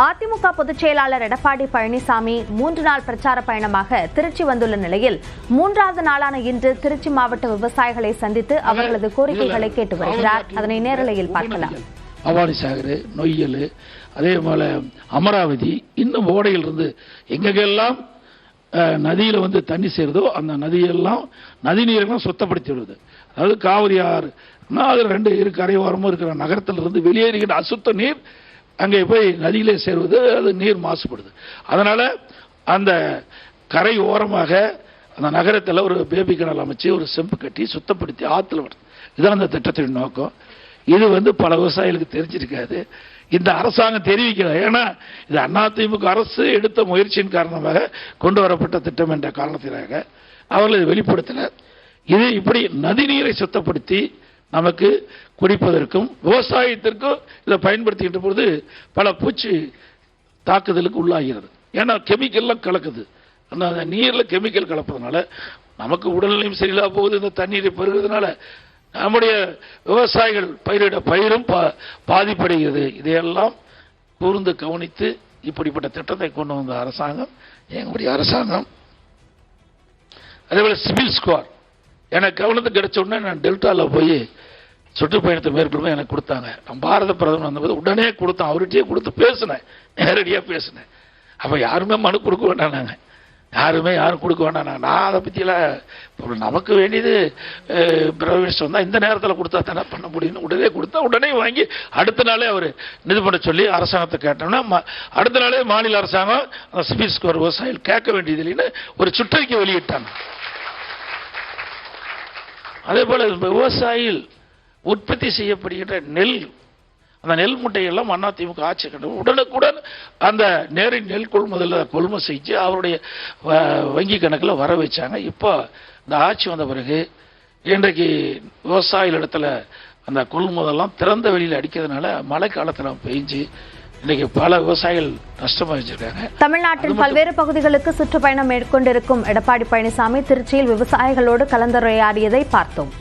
அதிமுக பொதுச் செயலாளர் எடப்பாடி பழனிசாமி 3 நாள் பிரச்சார பயணமாக திருச்சி வந்துள்ள நிலையில் 3வது நாளான இன்று திருச்சி மாவட்ட விவசாயிகளை சந்தித்து அவர்களது கோரிக்கைகளை கேட்டு வருகிறார். அதனை நேரலையில் பார்க்கலாம். அவானி சாகர், நொய்யல், அதே போல அமராவதி, இன்னும் ஓடையில் இருந்து எங்கெல்லாம் நதியில வந்து தண்ணி சேருதோ அந்த நதியெல்லாம் நதி நீரெல்லாம் சுத்தப்படுத்தி விடுது. அதாவது காவிரி ஆறு அது 2 கரையோரமும் இருக்கிற நகரத்திலிருந்து வெளியேறுகிற அசுத்த நீர் அங்கே போய் நதியிலே சேருவது, அது நீர் மாசுபடுது. அதனால அந்த கரை ஓரமாக அந்த நகரத்தில் ஒரு பேபி கனல் அமைச்சு ஒரு செம்பு கட்டி சுத்தப்படுத்தி ஆற்றுல வருது. இதுதான் அந்த திட்டத்தின் நோக்கம். இது வந்து பல விவசாயிகளுக்கு தெரிஞ்சிருக்காது. இந்த அரசாங்கம் தெரிவிக்கிறது. ஏன்னா இது அதிமுக அரசு எடுத்த முயற்சியின் காரணமாக கொண்டு வரப்பட்ட திட்டம் என்ற காரணத்திற்காக அவர்கள் இதை வெளிப்படுத்தினர். இது இப்படி நதி நீரை சுத்தப்படுத்தி நமக்கு குடிப்பதற்கும் விவசாயத்திற்கும் இதை பயன்படுத்திக்கிட்ட பொழுது பல பூச்சி தாக்குதலுக்கு உள்ளாகிறது. ஏன்னா கெமிக்கல்லாம் கலக்குது. அந்த நீரில் கெமிக்கல் கலப்பதுனால நமக்கு உடல்நிலையும் சரியில்லா போகுது. இந்த தண்ணீரை பெருகிறதுனால நம்முடைய விவசாயிகள் பயிரிட பயிரும் பாதிப்படைகிறது. இதையெல்லாம் கூர்ந்து கவனித்து இப்படிப்பட்ட திட்டத்தை கொண்டு வந்த அரசாங்கம் எங்களுடைய அரசாங்கம். அதேபோல சிவில் ஸ்கோர் எனக்கு கவனத்துக்கு கிடைச்ச உடனே நான் டெல்டாவில் போய் சுற்றுப்பயணத்தை மேற்கொள்ளும் எனக்கு கொடுத்தாங்க. பாரத பிரதமர் வந்தபோது உடனே கொடுத்தேன். அவர்கிட்டயே கொடுத்து பேசினேன், நேரடியாக பேசினேன். அப்போ யாருமே மனு கொடுக்க வேண்டாம், யாரும் கொடுக்க வேண்டாம். நான் அதை பற்றியெல்லாம் நமக்கு வேண்டியது பிரவேசம் வந்தால் இந்த நேரத்தில் கொடுத்தா தானே பண்ண முடியும்னு உடனே கொடுத்தா உடனே வாங்கி அடுத்த நாளே அவர் இது பண்ண சொல்லி அரசாங்கத்தை கேட்டோம்னா அடுத்த நாளே மாநில அரசாங்கம் அந்த சிவில் ஸ்கோர் விவசாயிகள் கேட்க வேண்டியது இல்லைன்னு ஒரு சுற்றறிக்கை வெளியிட்டாங்க. அதே போல விவசாயிகள் உற்பத்தி செய்யப்படுகின்ற நெல், அந்த நெல் முட்டையெல்லாம் அதிமுக ஆட்சி கண்டு உடனுக்குடன் அந்த நேரின் நெல் கொள்முதல் செஞ்சு அவருடைய வங்கி கணக்கில் வர வச்சாங்க. இப்போ இந்த ஆட்சி வந்த பிறகு இன்றைக்கு விவசாயிகளிடத்துல அந்த கொள்முதல்லாம் திறந்த வெளியில் அடிக்கிறதுனால மழை காலத்தில் பெஞ்சு இன்னைக்கு பல விவசாயிகள் நஷ்டமா வச்சிருக்காங்க. தமிழ்நாட்டின் பல்வேறு பகுதிகளுக்கு சுற்றுப்பயணம் மேற்கொண்டிருக்கும் எடப்பாடி பழனிசாமி திருச்சியில் விவசாயிகளோடு கலந்துரையாடியதை பார்த்தோம்.